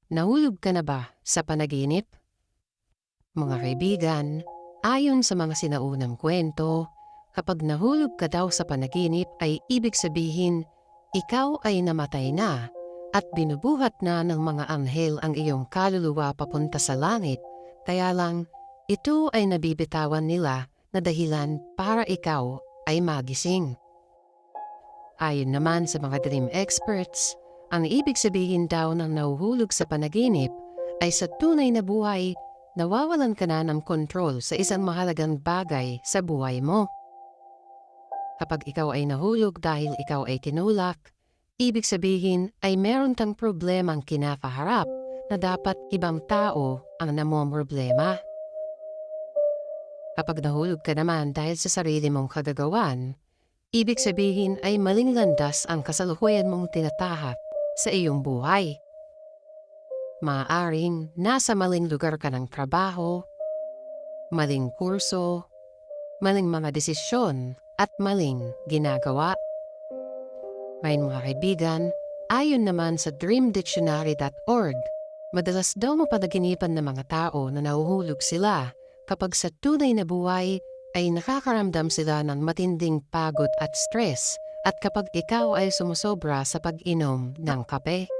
Nahulog ka na ba sa panaginip? Mga kaibigan, ayon sa mga sinaunang kwento, kapag nahulog ka daw sa panaginip ay ibig sabihin, ikaw ay namatay na at binubuhat na ng mga anghel ang iyong kaluluwa papunta sa langit. Kaya lang, ito ay nabibitawan nila na dahilan para ikaw ay magising. Ayon naman sa mga dream experts, ang ibig sabihin daw ng nahuhulog sa panaginip ay sa tunay na buhay, nawawalan ka na ng kontrol sa isang mahalagang bagay sa buhay mo. Kapag ikaw ay nahulog dahil ikaw ay tinulak, ibig sabihin ay meron kang problemang kinakaharap na dapat ibang tao ang namomroblema. Kapag nahulog ka naman dahil sa sarili mong kagagawan, ibig sabihin ay maling landas ang kasalukuyan mong tinatahak sa iyong buhay. Maaaring nasa maling lugar ka ng trabaho, maling kurso, maling mga desisyon at maling ginagawa. May mga kaibigan, ayon naman sa dreamdictionary.org, madalas daw mapanaginipan ng mga tao na nahuhulog sila kapag sa tunay na buhay ay nakakaramdam sila ng matinding pagod at stress at kapag ikaw ay sumusobra sa pag-inom ng kape.